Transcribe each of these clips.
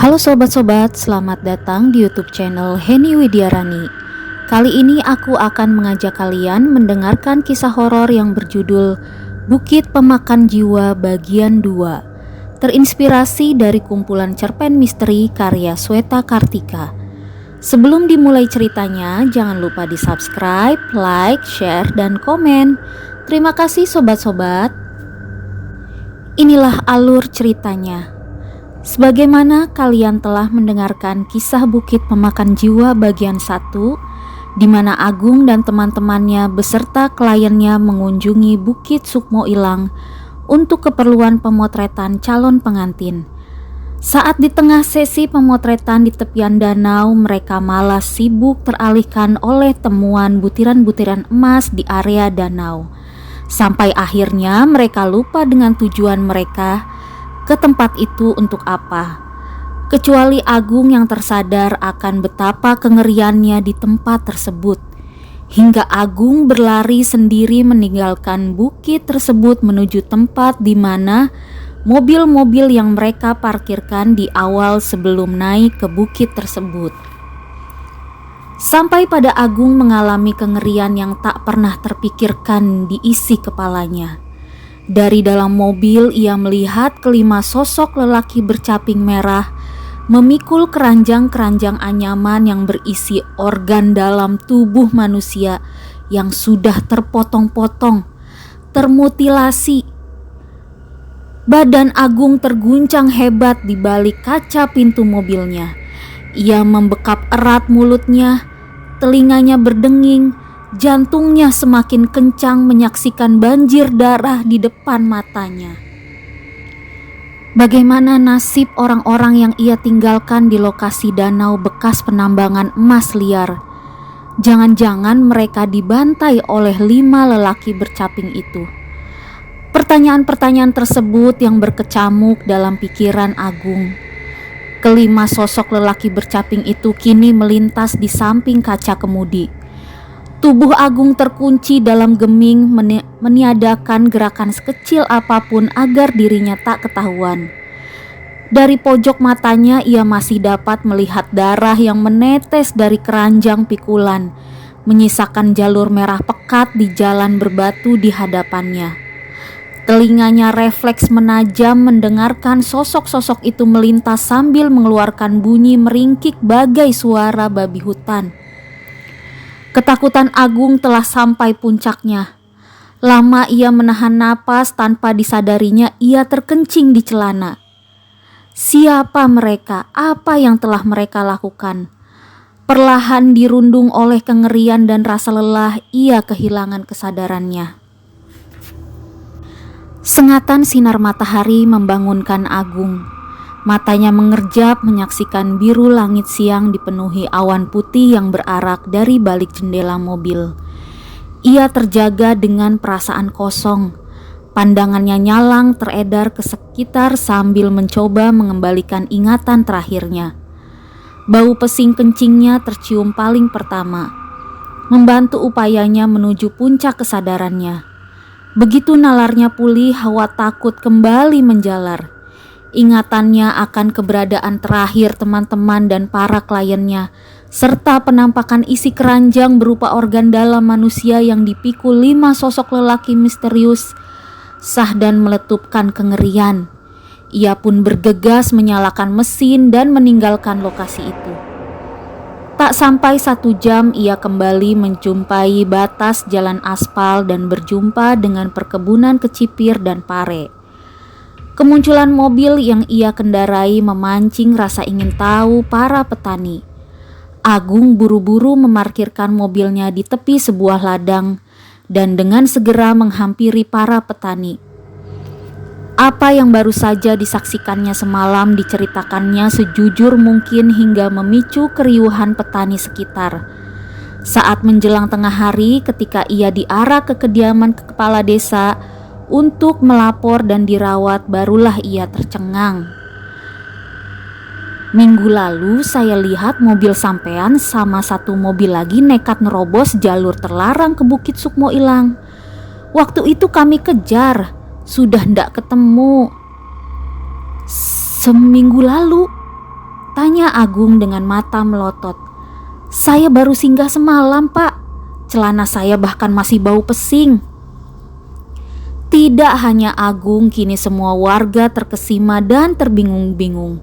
Halo sobat-sobat, selamat datang di YouTube channel Heni Widiarani. Kali ini aku akan mengajak kalian mendengarkan kisah horor yang berjudul Bukit Pemakan Jiwa bagian 2. Terinspirasi dari kumpulan cerpen misteri karya Sweta Kartika. Sebelum dimulai ceritanya, jangan lupa di subscribe, like, share, dan komen. Terima kasih sobat-sobat. Inilah alur ceritanya. Sebagaimana kalian telah mendengarkan kisah Bukit Pemakan Jiwa bagian 1, di mana Agung dan teman-temannya beserta kliennya mengunjungi Bukit Sukmo Ilang untuk keperluan pemotretan calon pengantin. Saat di tengah sesi pemotretan di tepian danau, mereka malah sibuk teralihkan oleh temuan butiran-butiran emas di area danau. Sampai akhirnya mereka lupa dengan tujuan mereka ke tempat itu untuk apa. Kecuali Agung yang tersadar akan betapa kengeriannya di tempat tersebut. Hingga Agung berlari sendiri meninggalkan bukit tersebut menuju tempat di mana mobil-mobil yang mereka parkirkan di awal sebelum naik ke bukit tersebut. Sampai pada Agung mengalami kengerian yang tak pernah terpikirkan diisi kepalanya. Dari dalam mobil ia melihat kelima sosok lelaki bercaping merah memikul keranjang-keranjang anyaman yang berisi organ dalam tubuh manusia yang sudah terpotong-potong, termutilasi. Badan Agung terguncang hebat di balik kaca pintu mobilnya. Ia membekap erat mulutnya, telinganya berdenging, jantungnya semakin kencang menyaksikan banjir darah di depan matanya. Bagaimana nasib orang-orang yang ia tinggalkan di lokasi danau bekas penambangan emas liar? Jangan-jangan mereka dibantai oleh 5 lelaki bercaping itu. Pertanyaan-pertanyaan tersebut yang berkecamuk dalam pikiran Agung. Kelima sosok lelaki bercaping itu kini melintas di samping kaca kemudi. Tubuh Agung terkunci dalam geming meniadakan gerakan sekecil apapun agar dirinya tak ketahuan. Dari pojok matanya ia masih dapat melihat darah yang menetes dari keranjang pikulan, menyisakan jalur merah pekat di jalan berbatu di hadapannya. Telinganya refleks menajam mendengarkan sosok-sosok itu melintas sambil mengeluarkan bunyi meringkik bagai suara babi hutan. Ketakutan Agung telah sampai puncaknya. Lama ia menahan napas, tanpa disadarinya ia terkencing di celana. Siapa mereka? Apa yang telah mereka lakukan? Perlahan dirundung oleh kengerian dan rasa lelah, ia kehilangan kesadarannya. Sengatan sinar matahari membangunkan Agung. Matanya mengerjap menyaksikan biru langit siang dipenuhi awan putih yang berarak dari balik jendela mobil. Ia terjaga dengan perasaan kosong. Pandangannya nyalang teredar ke sekitar sambil mencoba mengembalikan ingatan terakhirnya. Bau pesing kencingnya tercium paling pertama, membantu upayanya menuju puncak kesadarannya. Begitu nalarnya pulih, hawa takut kembali menjalar. Ingatannya akan keberadaan terakhir teman-teman dan para kliennya, serta penampakan isi keranjang berupa organ dalam manusia yang dipikul 5 sosok lelaki misterius, sah dan meletupkan kengerian. Ia pun bergegas menyalakan mesin dan meninggalkan lokasi itu. Tak sampai 1 jam ia kembali menjumpai batas jalan aspal dan berjumpa dengan perkebunan kecipir dan pare. Kemunculan mobil yang ia kendarai memancing rasa ingin tahu para petani. Agung buru-buru memarkirkan mobilnya di tepi sebuah ladang dan dengan segera menghampiri para petani. Apa yang baru saja disaksikannya semalam diceritakannya sejujur mungkin hingga memicu keriuhan petani sekitar. Saat menjelang tengah hari, ketika ia diarak ke kediaman kepala desa untuk melapor dan dirawat, barulah ia tercengang. Minggu lalu saya lihat mobil sampean sama 1 mobil lagi nekat nerobos jalur terlarang ke Bukit Sukmo Ilang. Waktu itu kami kejar, sudah ndak ketemu. Seminggu lalu. Tanya Agung dengan mata melotot. Saya baru singgah semalam, Pak. Celana saya bahkan masih bau pesing. Tidak hanya Agung, kini semua warga terkesima dan terbingung-bingung.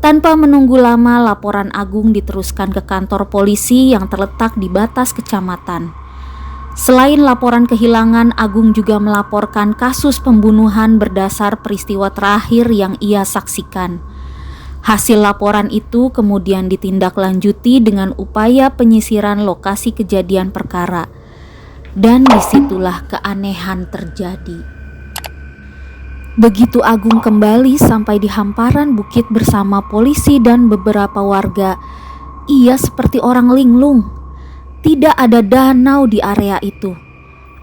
Tanpa menunggu lama, laporan Agung diteruskan ke kantor polisi yang terletak di batas kecamatan. Selain laporan kehilangan, Agung juga melaporkan kasus pembunuhan berdasar peristiwa terakhir yang ia saksikan. Hasil laporan itu kemudian ditindaklanjuti dengan upaya penyisiran lokasi kejadian perkara. Dan disitulah keanehan terjadi. Begitu Agung kembali sampai di hamparan bukit bersama polisi dan beberapa warga, ia seperti orang linglung. Tidak ada danau di area itu.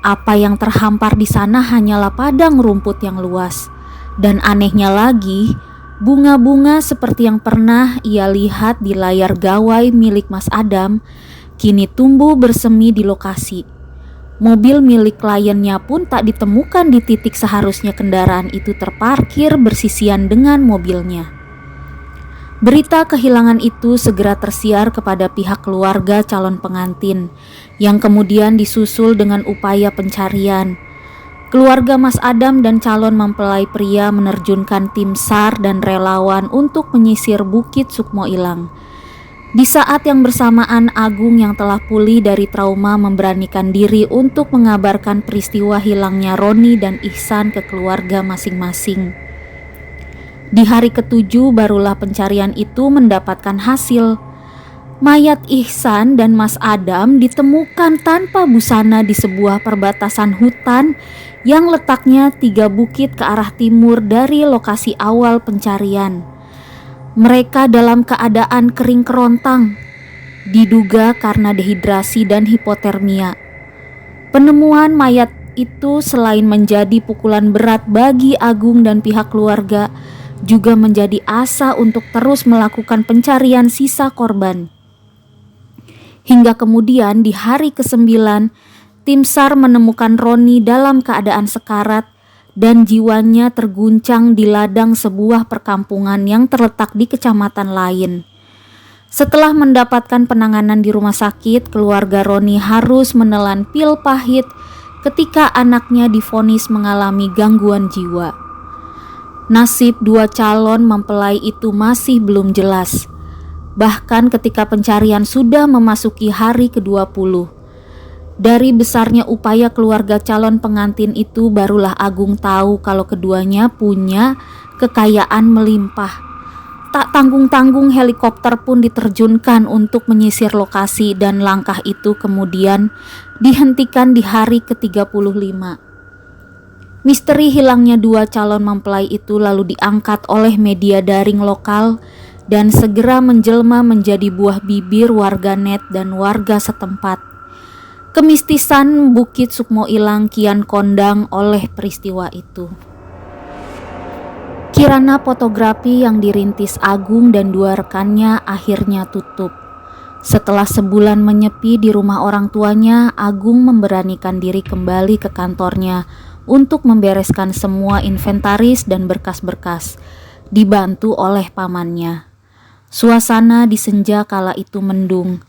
Apa yang terhampar di sana hanyalah padang rumput yang luas. Dan anehnya lagi, bunga-bunga seperti yang pernah ia lihat di layar gawai milik Mas Adam kini tumbuh bersemi di lokasi. Mobil milik kliennya pun tak ditemukan di titik seharusnya kendaraan itu terparkir bersisian dengan mobilnya. Berita kehilangan itu segera tersiar kepada pihak keluarga calon pengantin, yang kemudian disusul dengan upaya pencarian. Keluarga Mas Adam dan calon mempelai pria menerjunkan tim SAR dan relawan untuk menyisir Bukit Sukmo Ilang. Di saat yang bersamaan, Agung yang telah pulih dari trauma memberanikan diri untuk mengabarkan peristiwa hilangnya Roni dan Ihsan ke keluarga masing-masing. Di hari ke-7 barulah pencarian itu mendapatkan hasil. Mayat Ihsan dan Mas Adam ditemukan tanpa busana di sebuah perbatasan hutan yang letaknya 3 bukit ke arah timur dari lokasi awal pencarian. Mereka dalam keadaan kering kerontang, diduga karena dehidrasi dan hipotermia. Penemuan mayat itu selain menjadi pukulan berat bagi Agung dan pihak keluarga, juga menjadi asa untuk terus melakukan pencarian sisa korban. Hingga kemudian di hari ke-9, tim SAR menemukan Roni dalam keadaan sekarat dan jiwanya terguncang di ladang sebuah perkampungan yang terletak di kecamatan lain. Setelah mendapatkan penanganan di rumah sakit, keluarga Roni harus menelan pil pahit ketika anaknya divonis mengalami gangguan jiwa. Nasib 2 calon mempelai itu masih belum jelas. Bahkan ketika pencarian sudah memasuki hari ke-20. Dari besarnya upaya keluarga calon pengantin itu barulah Agung tahu kalau keduanya punya kekayaan melimpah. Tak tanggung-tanggung helikopter pun diterjunkan untuk menyisir lokasi dan langkah itu kemudian dihentikan di hari ke-35. Misteri hilangnya 2 calon mempelai itu lalu diangkat oleh media daring lokal dan segera menjelma menjadi buah bibir warganet dan warga setempat. Kemistisan Bukit Sukmo Ilang kian kondang oleh peristiwa itu. Kirana fotografi yang dirintis Agung dan 2 rekannya akhirnya tutup. Setelah sebulan menyepi di rumah orang tuanya, Agung memberanikan diri kembali ke kantornya untuk membereskan semua inventaris dan berkas-berkas, dibantu oleh pamannya. Suasana di senja kala itu mendung.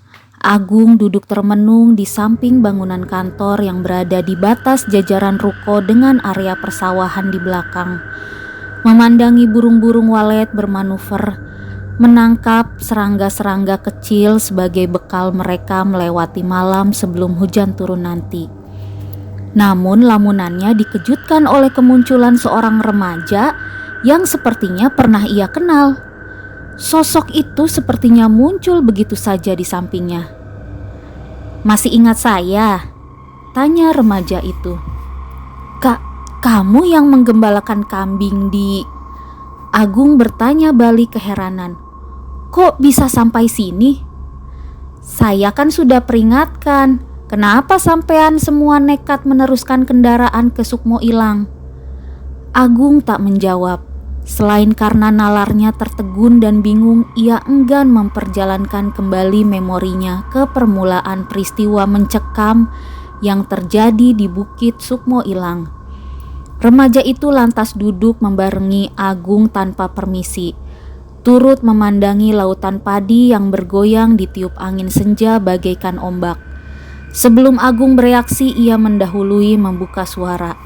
Agung duduk termenung di samping bangunan kantor yang berada di batas jajaran ruko dengan area persawahan di belakang. Memandangi burung-burung walet bermanuver, menangkap serangga-serangga kecil sebagai bekal mereka melewati malam sebelum hujan turun nanti. Namun lamunannya dikejutkan oleh kemunculan seorang remaja yang sepertinya pernah ia kenal. Sosok itu sepertinya muncul begitu saja di sampingnya. "Masih ingat saya?" tanya remaja itu. "Kak, kamu yang menggembalakan kambing di..." Agung bertanya balik keheranan. "Kok bisa sampai sini?" "Saya kan sudah peringatkan. Kenapa sampean semua nekat meneruskan kendaraan ke Sukmo Ilang?" Agung tak menjawab. Selain karena nalarnya tertegun dan bingung, ia enggan memperjalankan kembali memorinya ke permulaan peristiwa mencekam yang terjadi di Bukit Sukmo Ilang. Remaja itu lantas duduk membarengi Agung tanpa permisi. turut memandangi lautan padi yang bergoyang ditiup angin senja bagaikan ombak. Sebelum Agung bereaksi, ia mendahului membuka suara.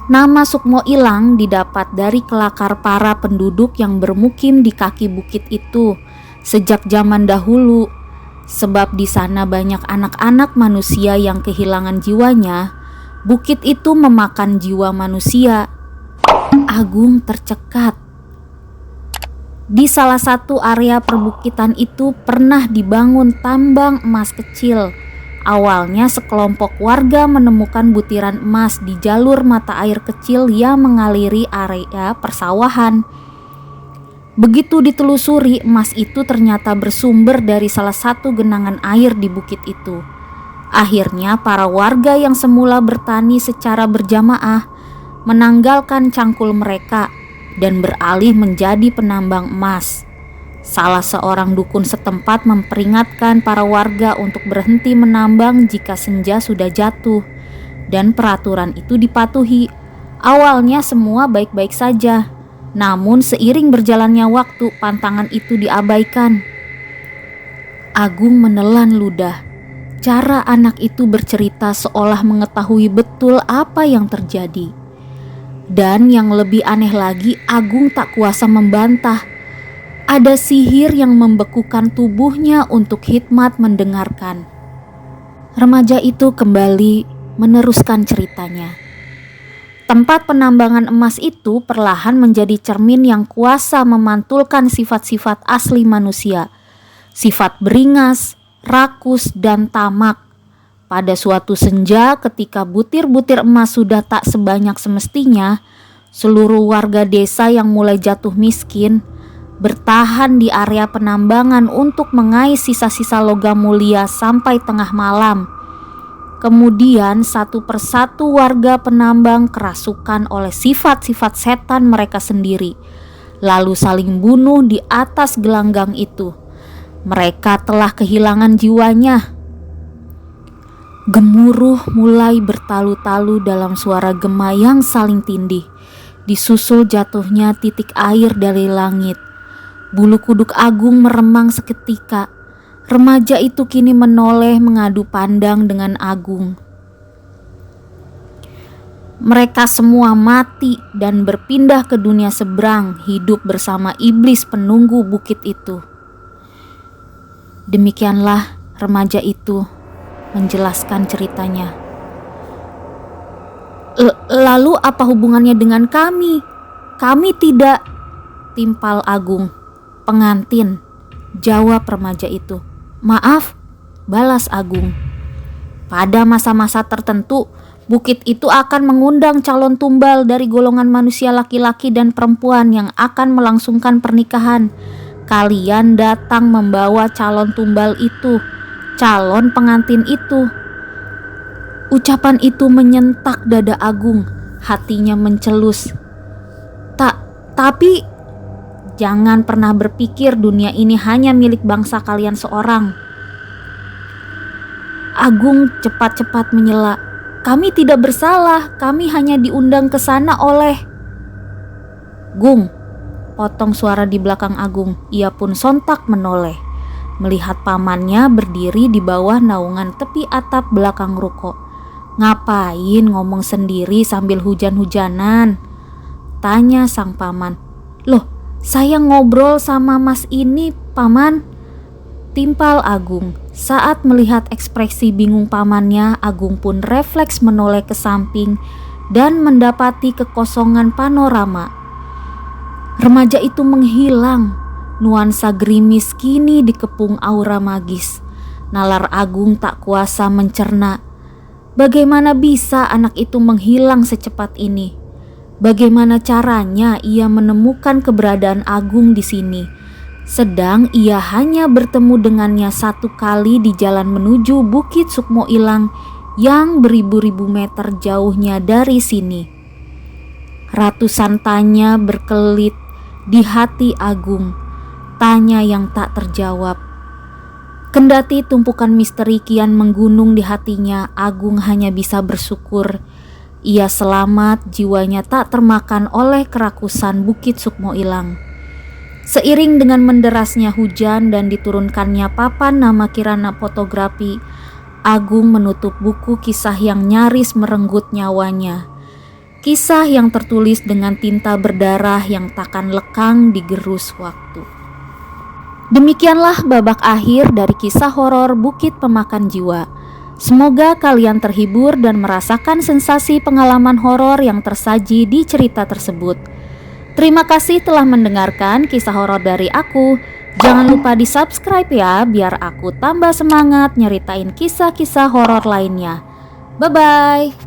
Nama Sukmo Ilang didapat dari kelakar para penduduk yang bermukim di kaki bukit itu sejak zaman dahulu. Sebab di sana banyak anak-anak manusia yang kehilangan jiwanya, bukit itu memakan jiwa manusia. Agung tercekat. Di salah satu area perbukitan itu pernah dibangun tambang emas kecil. Awalnya sekelompok warga menemukan butiran emas di jalur mata air kecil yang mengaliri area persawahan. Begitu ditelusuri, emas itu ternyata bersumber dari salah satu genangan air di bukit itu. Akhirnya para warga yang semula bertani secara berjamaah menanggalkan cangkul mereka dan beralih menjadi penambang emas. Salah seorang dukun setempat memperingatkan para warga untuk berhenti menambang jika senja sudah jatuh, dan peraturan itu dipatuhi. Awalnya semua baik-baik saja, namun seiring berjalannya waktu pantangan itu diabaikan. Agung menelan ludah. Cara anak itu bercerita seolah mengetahui betul apa yang terjadi. Dan yang lebih aneh lagi, Agung tak kuasa membantah. Ada sihir yang membekukan tubuhnya untuk hikmat mendengarkan. Remaja itu kembali meneruskan ceritanya. Tempat penambangan emas itu perlahan menjadi cermin yang kuasa memantulkan sifat-sifat asli manusia. Sifat beringas, rakus, dan tamak. Pada suatu senja ketika butir-butir emas sudah tak sebanyak semestinya, seluruh warga desa yang mulai jatuh miskin bertahan di area penambangan untuk mengais sisa-sisa logam mulia sampai tengah malam. Kemudian satu persatu warga penambang kerasukan oleh sifat-sifat setan mereka sendiri, lalu saling bunuh di atas gelanggang itu. Mereka telah kehilangan jiwanya. Gemuruh mulai bertalu-talu dalam suara gema yang saling tindih, disusul jatuhnya titik air dari langit. Bulu kuduk Agung meremang seketika. Remaja itu kini menoleh mengadu pandang dengan Agung. Mereka semua mati dan berpindah ke dunia seberang, hidup bersama iblis penunggu bukit itu. Demikianlah remaja itu menjelaskan ceritanya. Lalu apa hubungannya dengan kami? Kami tidak, timpal Agung. Pengantin, jawab remaja itu. Maaf, balas Agung. Pada masa-masa tertentu, bukit itu akan mengundang calon tumbal dari golongan manusia laki-laki dan perempuan yang akan melangsungkan pernikahan. Kalian datang membawa calon tumbal itu, calon pengantin itu. Ucapan itu menyentak dada Agung. Hatinya mencelus. Tapi jangan pernah berpikir dunia ini hanya milik bangsa kalian seorang. Agung cepat-cepat menyela. Kami tidak bersalah, kami hanya diundang ke sana oleh... Gung, potong suara di belakang Agung. Ia pun sontak menoleh, melihat pamannya berdiri di bawah naungan tepi atap belakang ruko. Ngapain ngomong sendiri sambil hujan-hujanan? Tanya sang paman. Loh, saya ngobrol sama mas ini, paman, timpal Agung. Saat melihat ekspresi bingung pamannya, Agung pun refleks menoleh ke samping dan mendapati kekosongan panorama. Remaja itu menghilang. Nuansa gerimis kini dikepung aura magis. Nalar Agung tak kuasa mencerna. Bagaimana bisa anak itu menghilang secepat ini? Bagaimana caranya ia menemukan keberadaan Agung di sini? Sedang ia hanya bertemu dengannya satu kali di jalan menuju Bukit Sukmo Ilang yang beribu-ribu meter jauhnya dari sini. Ratusan tanya berkelit di hati Agung, tanya yang tak terjawab. Kendati tumpukan misteri kian menggunung di hatinya, Agung hanya bisa bersyukur ia selamat, jiwanya tak termakan oleh kerakusan Bukit Sukmo Ilang. Seiring dengan menderasnya hujan dan diturunkannya papan nama Kirana Fotografi, Agung menutup buku kisah yang nyaris merenggut nyawanya. Kisah yang tertulis dengan tinta berdarah yang takkan lekang digerus waktu. Demikianlah babak akhir dari kisah horor Bukit Pemakan Jiwa. Semoga kalian terhibur dan merasakan sensasi pengalaman horor yang tersaji di cerita tersebut. Terima kasih telah mendengarkan kisah horor dari aku. Jangan lupa di-subscribe ya, biar aku tambah semangat nyeritain kisah-kisah horor lainnya. Bye-bye.